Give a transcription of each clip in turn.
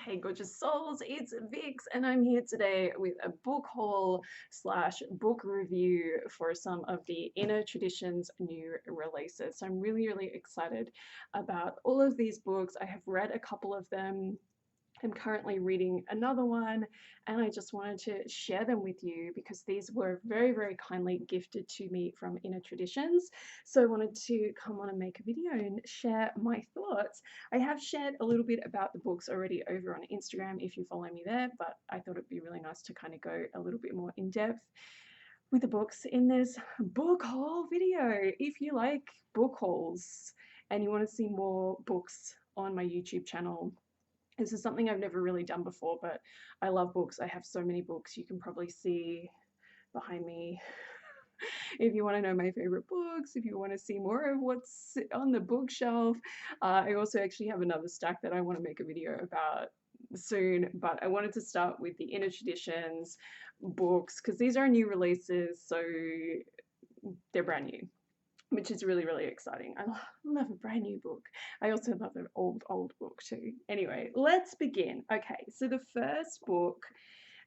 Hey, gorgeous souls, it's Vix, and I'm here today with a book haul slash book review for some of the Inner Traditions new releases. So I'm really excited about all of these books. I have read a couple of them. I'm currently reading another one, and I just wanted to share them with you because these were very kindly gifted to me from Inner Traditions. So I wanted to come on and make a video and share my thoughts. I have shared a little bit about the books already over on Instagram if you follow me there, but I thought it'd be really nice to kind of go a little bit more in depth with the books in this book haul video. If you like book hauls and you want to see more books on my YouTube channel, this is something I've never really done before, but I love books. I have so many books. You can probably see behind me. If you want to know my favorite books, if you want to see more of what's on the bookshelf, I also actually have another stack that I want to make a video about soon, but I wanted to start with the Inner Traditions books because these are new releases, so they're brand new, which is really exciting. I love a brand new book. I also love an old book too. Anyway, let's begin. Okay, so the first book,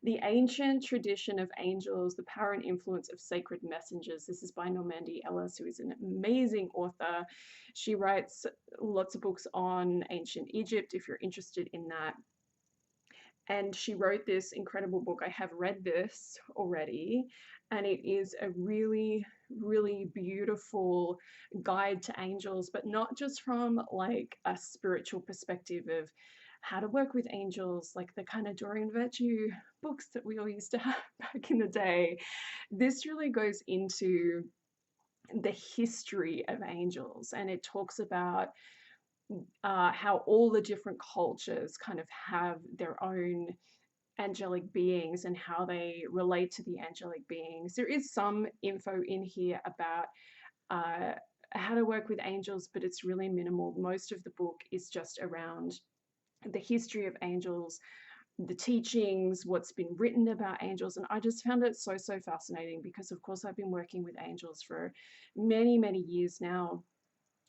The Ancient Tradition of Angels, The Power and Influence of Sacred Messengers. This is by Normandi Ellis, who is an amazing author. She writes lots of books on ancient Egypt, if you're interested in that. And she wrote this incredible book. I have read this already, and it is a really beautiful guide to angels, but not just from like a spiritual perspective of how to work with angels, like the kind of Dorian Virtue books that we all used to have back in the day. This really goes into the history of angels, and it talks about how all the different cultures kind of have their own angelic beings and how they relate to the angelic beings. There is some info in here about how to work with angels, but it's really minimal. Most of the book is just around the history of angels, the teachings, what's been written about angels. And I just found it so fascinating because, of course, I've been working with angels for many years now.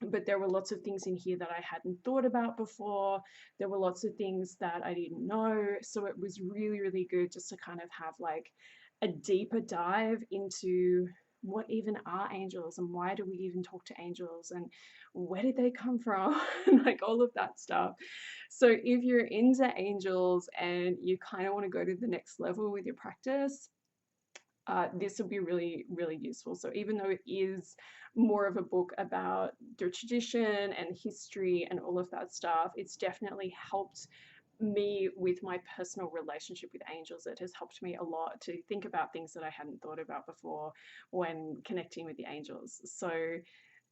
But there were lots of things in here that I hadn't thought about before. There were lots of things that I didn't know. So it was really good just to kind of have like a deeper dive into what even are angels and why do we even talk to angels and where did they come from and like all of that stuff. So if you're into angels and you kind of want to go to the next level with your practice, this will be really useful. So even though it is more of a book about their tradition and history and all of that stuff, it's definitely helped me with my personal relationship with angels. It has helped me a lot to think about things that I hadn't thought about before when connecting with the angels. So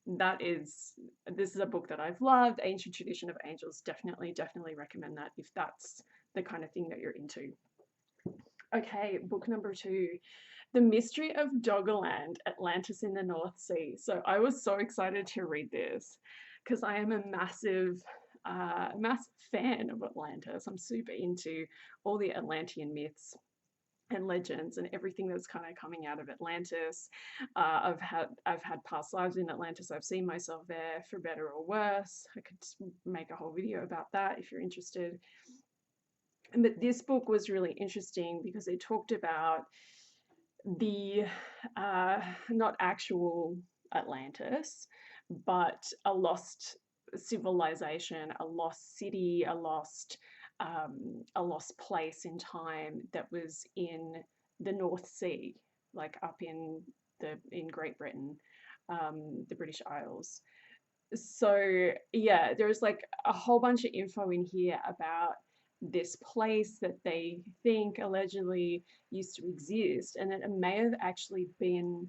this is a book that I've loved. Ancient Tradition of Angels. Definitely recommend that if that's the kind of thing that you're into. Okay, book number 2, The Mystery of Doggerland, Atlantis in the North Sea. So I was so excited to read this because I am a massive fan of Atlantis. I'm super into all the Atlantean myths and legends and everything that's kind of coming out of Atlantis. I've had past lives in Atlantis. I've seen myself there for better or worse. I could make a whole video about that if you're interested. But this book was really interesting because it talked about the not actual Atlantis, but a lost civilization, a lost city, a lost place in time that was in the North Sea, like up in Great Britain, the British Isles. So yeah, there's like a whole bunch of info in here about this place that they think allegedly used to exist, and that it may have actually been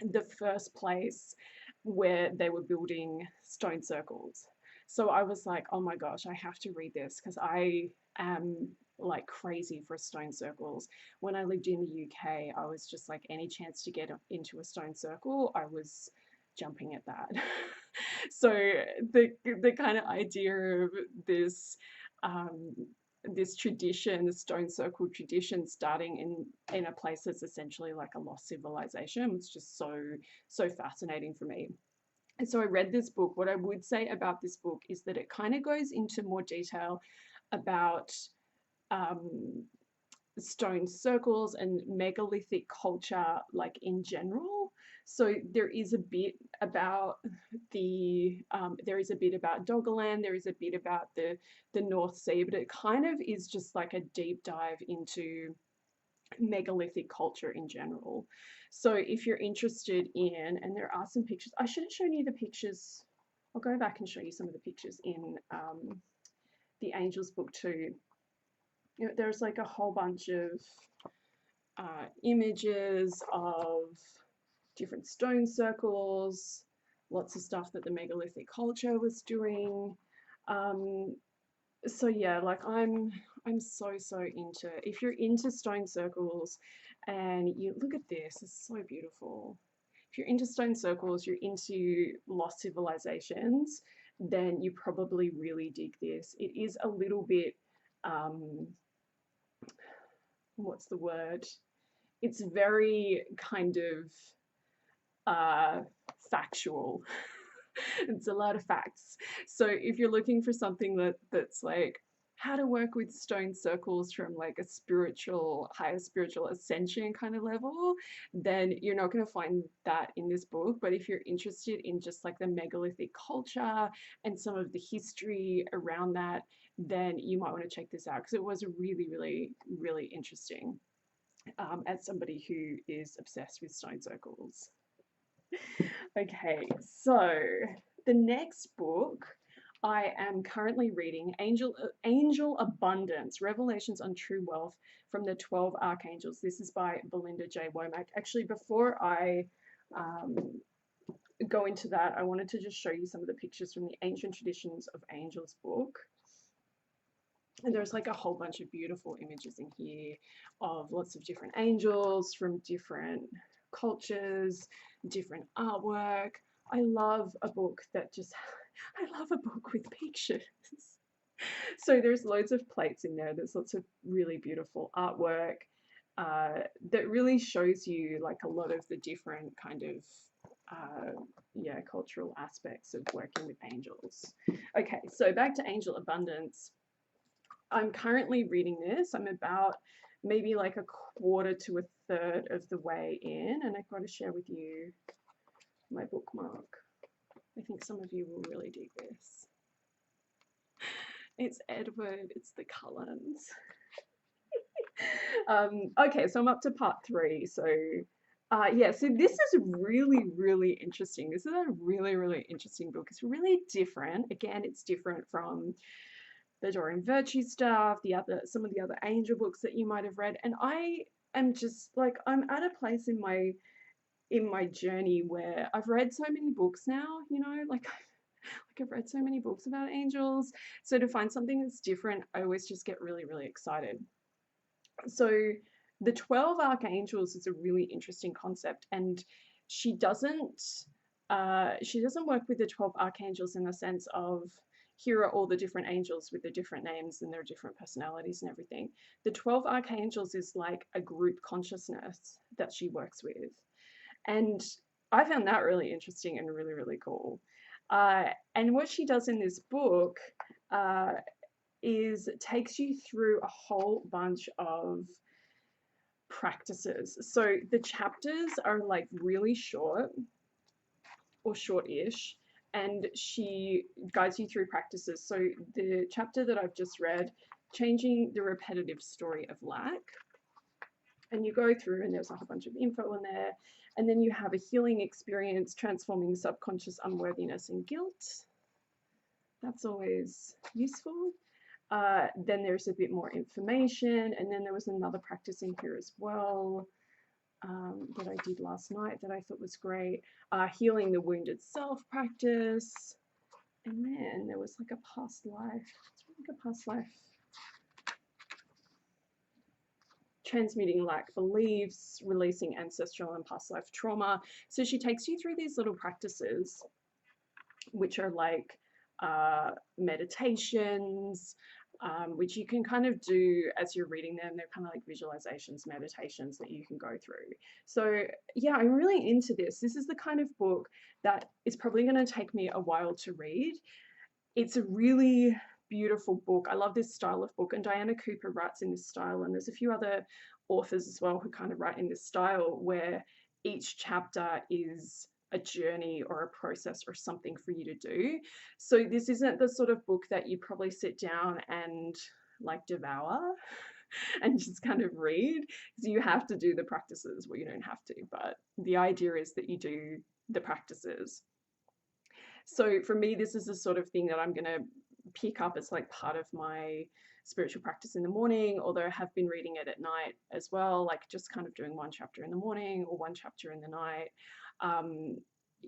the first place where they were building stone circles. So I was like, oh my gosh, I have to read this because I am like crazy for stone circles. When I lived in the UK, I was just like, any chance to get into a stone circle, I was jumping at that. So the kind of idea of this this tradition, the stone circle tradition, starting in a place that's essentially like a lost civilization, was just so fascinating for me. And so I read this book. What I would say about this book is that it kind of goes into more detail about stone circles and megalithic culture, like in general. So there is a bit about there is a bit about Doggerland, there is a bit about the North Sea, but it kind of is just like a deep dive into megalithic culture in general. So if you're interested in, and there are some pictures, I should have shown you the pictures. I'll go back and show you some of the pictures in the Angels book too. You know, there's like a whole bunch of images of different stone circles, lots of stuff that the megalithic culture was doing. So yeah, like I'm so into, if you're into stone circles and you look at this, it's so beautiful. If you're into stone circles, you're into lost civilizations, then you probably really dig this. It is a little bit what's the word? It's very kind of factual. It's a lot of facts. So if you're looking for something that's like how to work with stone circles from like a spiritual, higher spiritual ascension kind of level, then you're not going to find that in this book. But if you're interested in just like the megalithic culture and some of the history around that, then you might want to check this out because it was really, really, really interesting as somebody who is obsessed with stone circles. Okay, so the next book I am currently reading, Angel Abundance, Revelations on True Wealth from the 12 Archangels. This is by Belinda J. Womack. Actually, before I go into that, I wanted to just show you some of the pictures from the Ancient Traditions of Angels book. And there's like a whole bunch of beautiful images in here of lots of different angels from different cultures, different artwork. I love a book that just, I love a book with pictures. So there's loads of plates in there. There's lots of really beautiful artwork that really shows you like a lot of the different kind of cultural aspects of working with angels. Okay, so back to Angel Abundance. I'm currently reading this. I'm about maybe like a quarter to a third of the way in, and I've got to share with you my bookmark. I think some of you will really dig this. It's Edward, it's the Cullens. Okay, so I'm up to part 3. So so this is really, really interesting. This is a really, really interesting book. It's really different. Again, it's different from the Doreen Virtue stuff, some of the other angel books that you might have read. And I am just like, I'm at a place in my journey where I've read so many books now, you know, like I've read so many books about angels. So to find something that's different, I always just get really, really excited. So the 12 archangels is a really interesting concept, and she doesn't work with the 12 archangels in the sense of here are all the different angels with the different names and their different personalities and everything. The 12 archangels is like a group consciousness that she works with. And I found that really interesting and really, really cool. And what she does in this book is takes you through a whole bunch of practices. So the chapters are like really short or short-ish, and she guides you through practices. So the chapter that I've just read, Changing the Repetitive Story of Lack, and you go through and there's like a bunch of info in there, and then you have a healing experience, transforming subconscious unworthiness and guilt. That's always useful. Then there's a bit more information, and then there was another practice in here as well that I did last night that I thought was great. Healing the wounded self practice, and then there was like a past life. It's like a past life. Transmuting lack beliefs, releasing ancestral and past life trauma. So she takes you through these little practices, which are like meditations, which you can kind of do as you're reading them. They're kind of like visualizations, meditations that you can go through. So yeah, I'm really into this. This is the kind of book that is probably going to take me a while to read. It's a really beautiful book. I love this style of book, and Diana Cooper writes in this style, and there's a few other authors as well who kind of write in this style where each chapter is a journey or a process or something for you to do. So this isn't the sort of book that you probably sit down and like devour and just kind of read, because you have to do the practices. Well, you don't have to, but the idea is that you do the practices. So for me, this is the sort of thing that I'm going to pick up as like part of my spiritual practice in the morning, although I have been reading it at night as well, like just kind of doing one chapter in the morning or one chapter in the night.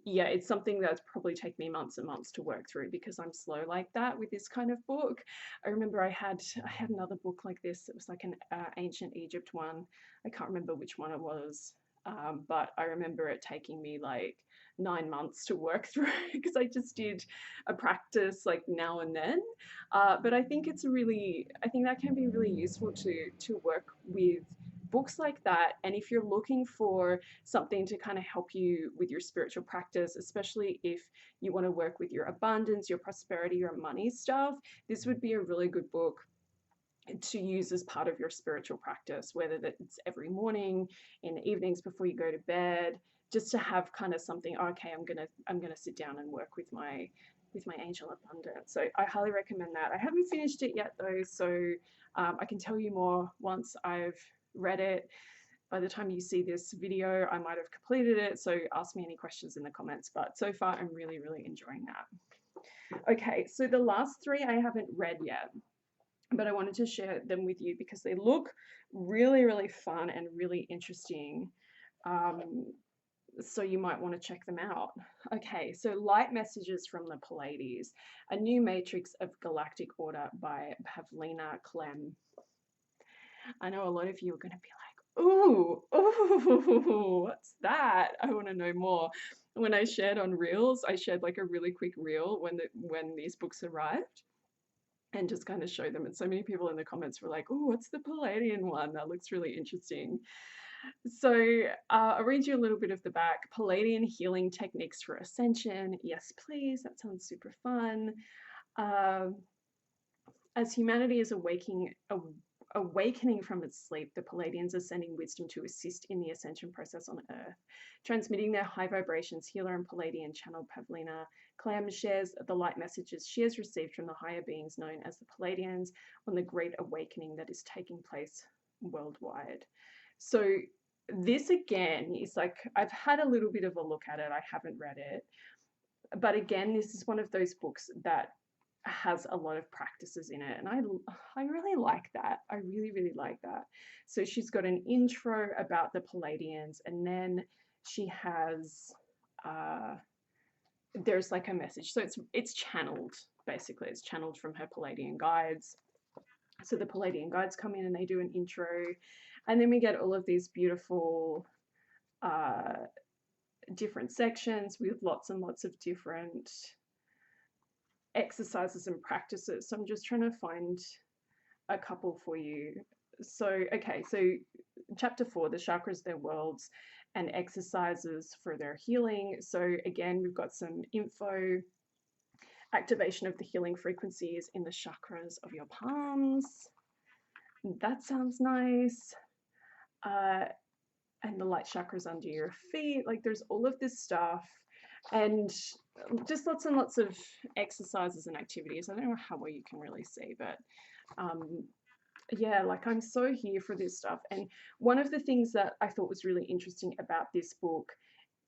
Yeah, it's something that's probably taken me months and months to work through because I'm slow like that with this kind of book. I remember I had another book like this. It was like an ancient Egypt one. I can't remember which one it was, but I remember it taking me like 9 months to work through because I just did a practice like now and then. But I think I think that can be really useful to work with books like that. And if you're looking for something to kind of help you with your spiritual practice, especially if you want to work with your abundance, your prosperity, your money stuff, this would be a really good book to use as part of your spiritual practice, whether it's every morning, in the evenings before you go to bed, just to have kind of something, okay, I'm gonna sit down and work with my angel abundance. So I highly recommend that. I haven't finished it yet though, so I can tell you more once I've read it. By the time you see this video, I might have completed it, so ask me any questions in the comments, but so far I'm really, really enjoying that. Okay, so the last 3 I haven't read yet, but I wanted to share them with you because they look really, really fun and really interesting. So you might want to check them out. Okay, so Light Messages from the Pleiades, a new matrix of galactic order by Pavlia Klemm. I know a lot of you are going to be like, ooh, what's that? I want to know more. When I shared on Reels, I shared like a really quick reel when these books arrived and just kind of show them. And so many people in the comments were like, oh, what's the Palladian one? That looks really interesting. So I'll read you a little bit of the back. Palladian healing techniques for ascension. Yes, please. That sounds super fun. As humanity is awakening from its sleep, the Palladians are sending wisdom to assist in the ascension process on Earth. Transmitting their high vibrations, healer and Palladian channel Pavlia Klemm shares the light messages she has received from the higher beings known as the Palladians on the great awakening that is taking place worldwide. So this again is like, I've had a little bit of a look at it. I haven't read it. But again, this is one of those books that has a lot of practices in it, and I really like that. I really, really like that. So she's got an intro about the Palladians, and then she has there's like a message. So it's channeled, basically. It's channeled from her Palladian guides. So the Palladian guides come in and they do an intro, and then we get all of these beautiful different sections with lots and lots of different exercises and practices. So I'm just trying to find a couple for you. So, okay, so chapter 4, the chakras, their worlds, and exercises for their healing. So again, we've got some info, activation of the healing frequencies in the chakras of your palms. That sounds nice. And the light chakras under your feet. Like there's all of this stuff. And just lots and lots of exercises and activities. I don't know how well you can really see, but yeah, like I'm so here for this stuff. And one of the things that I thought was really interesting about this book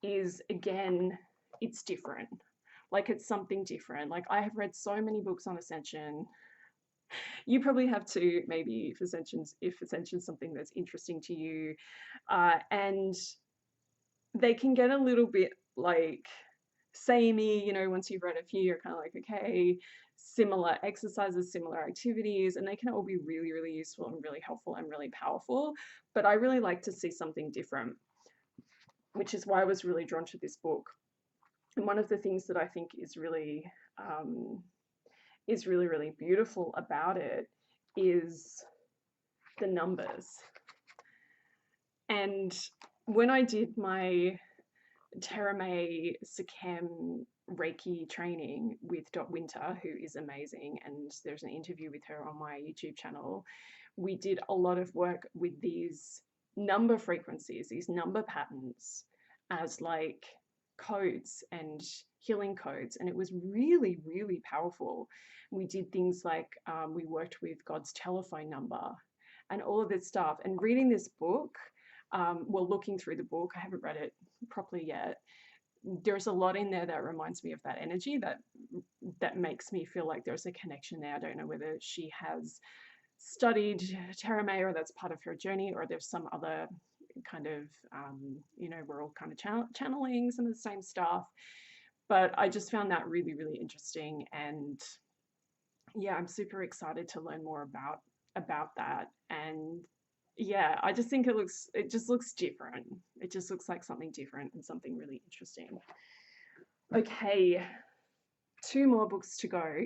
is, again, it's different. Like it's something different. Like I have read so many books on ascension. You probably have too, maybe if ascension's something that's interesting to you. And they can get a little bit like samey, you know, once you've read a few, you're kind of like, okay, similar exercises, similar activities, and they can all be really, really useful and really helpful and really powerful. But I really like to see something different, which is why I was really drawn to this book. And one of the things that I think is really, really beautiful about it is the numbers. And when I did my Terame Sakem Reiki training with Dot Winter, who is amazing, and there's an interview with her on my YouTube channel. We did a lot of work with these number frequencies, these number patterns as like codes and healing codes, and it was really, really powerful. We did things like we worked with God's telephone number and all of this stuff. And reading this book, well, looking through the book, I haven't read it properly yet. There's a lot in there that reminds me of that energy that makes me feel like there's a connection there. I don't know whether she has studied Terame or that's part of her journey, or there's some other kind of, we're all kind of channeling some of the same stuff. But I just found that really, really interesting. And yeah, I'm super excited to learn more about that. And yeah, I just think it just looks different. It just looks like something different and something really interesting. Okay, 2 more books to go.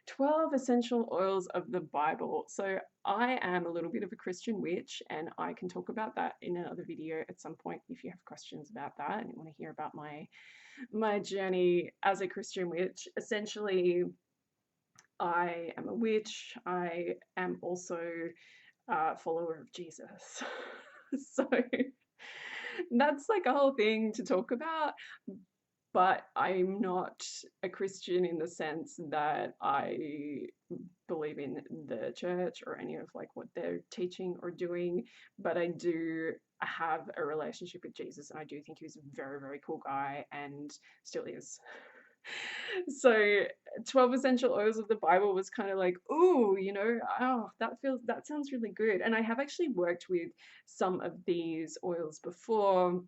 12 Essential Oils of the Bible. So I am a little bit of a Christian witch, and I can talk about that in another video at some point if you have questions about that and you want to hear about my journey as a Christian witch. Essentially, I am a witch. I am also a follower of Jesus. So that's like a whole thing to talk about. But I'm not a Christian in the sense that I believe in the church or any of like what they're teaching or doing, but I do have a relationship with Jesus, and I do think he was a very, very cool guy and still is. So 12 Essential Oils of the Bible was kind of like, ooh, oh, that sounds really good. And I have actually worked with some of these oils before.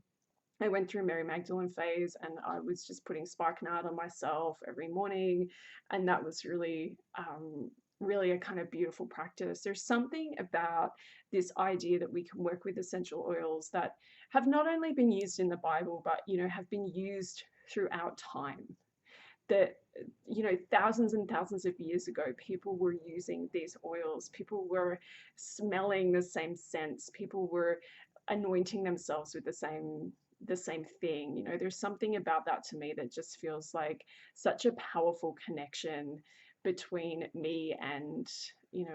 I went through Mary Magdalene phase, and I was just putting spikenard on myself every morning, and that was really, really a kind of beautiful practice. There's something about this idea that we can work with essential oils that have not only been used in the Bible, but have been used throughout time. That thousands and thousands of years ago, people were using these oils. People were smelling the same scents. People were anointing themselves with the same thing. There's something about that to me that just feels like such a powerful connection between me and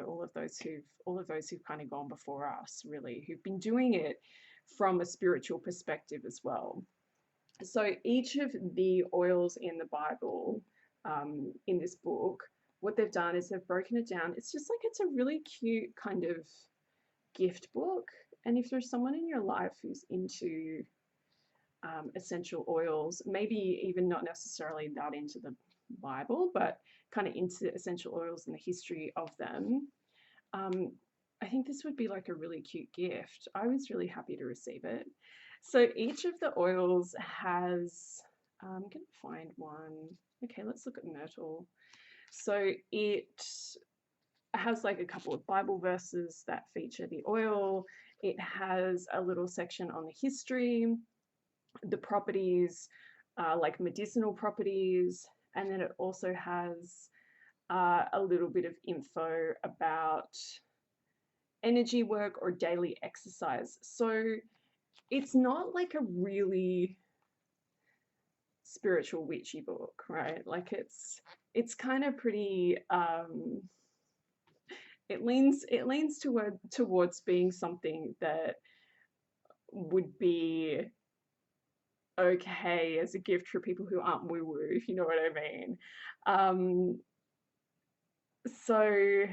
all of those who've kind of gone before us, really, who've been doing it from a spiritual perspective as well. So each of the oils in the Bible, in this book, what they've done is they've broken it down. It's just like, it's a really cute kind of gift book. And if there's someone in your life who's into essential oils, maybe even not necessarily that into the Bible, but kind of into essential oils and the history of them, I think this would be like a really cute gift. I was really happy to receive it. So each of the oils has, I'm going to find one. Okay, let's look at myrtle. So it has like a couple of Bible verses that feature the oil. It has a little section on the history, the properties, like medicinal properties, and then it also has a little bit of info about energy work or daily exercise. So it's not like a really spiritual witchy book, right? Like it's kind of pretty, it leans towards being something that would be okay as a gift for people who aren't woo-woo, if you know what I mean. So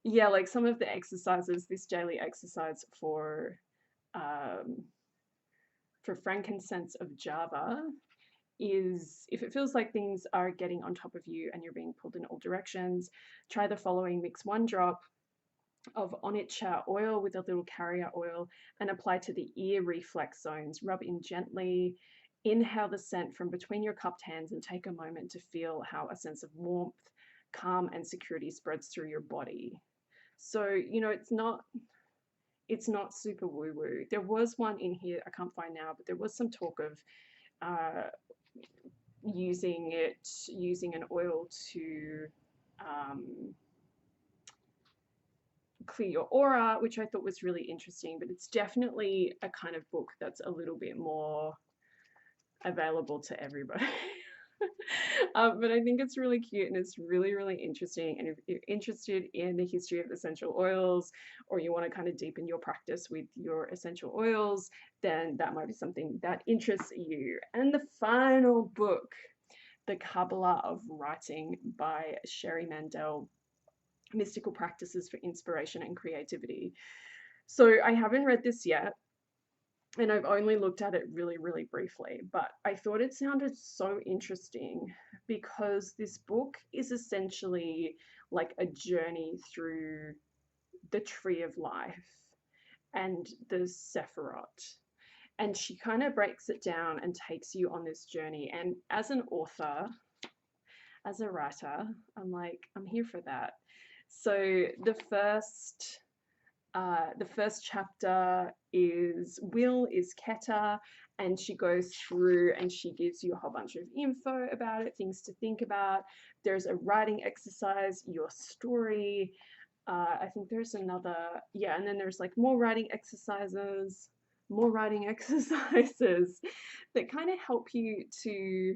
yeah, like some of the exercises, this daily exercise for frankincense of Java is, if it feels like things are getting on top of you and you're being pulled in all directions, try the following. Mix 1 drop of onycha oil with a little carrier oil and apply to the ear reflex zones. Rub in gently. Inhale the scent from between your cupped hands and take a moment to feel how a sense of warmth, calm, and security spreads through your body. So, it's not super woo-woo. There was one in here, I can't find now, but there was some talk of using an oil to clear your aura, which I thought was really interesting. But it's definitely a kind of book that's a little bit more available to everybody. But I think it's really cute and it's really, really interesting. And if you're interested in the history of essential oils, or you want to kind of deepen your practice with your essential oils, then that might be something that interests you. And the final book, The Kabbalah of Writing by Sherri Mandell, Mystical Practices for Inspiration and Creativity. So I haven't read this yet, and I've only looked at it really, really briefly, but I thought it sounded so interesting because this book is essentially like a journey through the tree of life and the Sephirot. And she kind of breaks it down and takes you on this journey. And as an author, as a writer, I'm like, I'm here for that. So the first chapter is Will is Keta, and she goes through and she gives you a whole bunch of info about it, things to think about. There's a writing exercise, your story. I think there's another, yeah, and then there's like more writing exercises that kind of help you to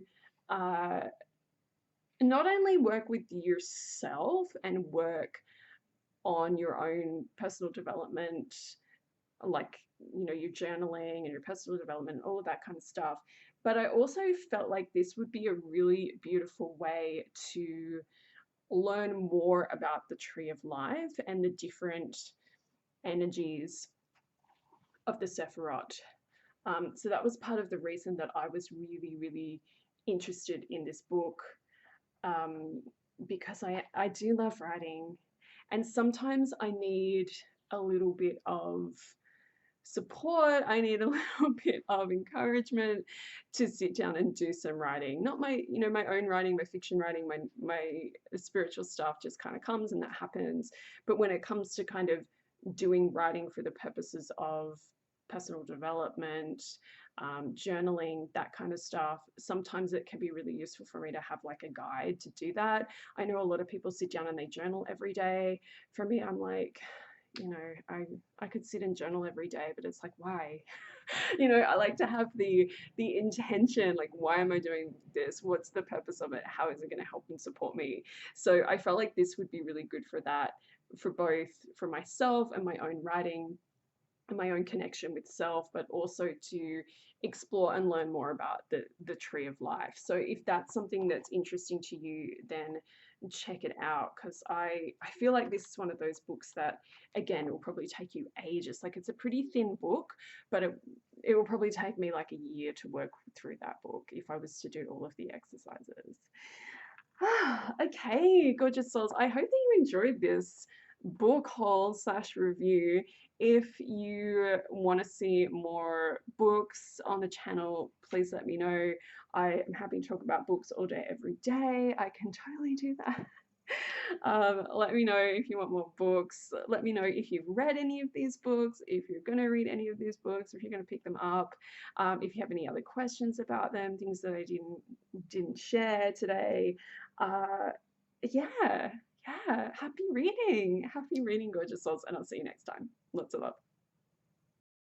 not only work with yourself and work on your own personal development, like, you know, your journaling and your personal development, all of that kind of stuff. But I also felt like this would be a really beautiful way to learn more about the tree of life and the different energies of the Sephirot. So that was part of the reason that I was really, really interested in this book, because I do love writing. And sometimes I need a little bit of support. I need a little bit of encouragement to sit down and do some writing. Not my, you know, my own writing, my fiction writing, my spiritual stuff just kind of comes and that happens. But when it comes to kind of doing writing for the purposes of personal development, journaling, that kind of stuff, sometimes it can be really useful for me to have like a guide to do that. I know a lot of people sit down and they journal every day. For me, I'm like, you know, I could sit and journal every day, but it's like, why? You know, I like to have the intention, like, why am I doing this? What's the purpose of it? How is it going to help and support me? So I felt like this would be really good for that, for both for myself and my own writing and my own connection with self, but also to explore and learn more about the tree of life. So if that's something that's interesting to you, then check it out, because I feel like this is one of those books that, again, it will probably take you ages. Like, it's a pretty thin book, but it will probably take me like a year to work through that book if I was to do all of the exercises. Okay, gorgeous souls. I hope that you enjoyed this book haul / review. If you want to see more books on the channel, please let me know. I am happy to talk about books all day, every day. I can totally do that. Let me know if you want more books. Let me know if you've read any of these books, if you're going to read any of these books, if you're going to pick them up, if you have any other questions about them, things that I didn't share today. Yeah, happy reading, gorgeous souls, and I'll see you next time. Lots of love.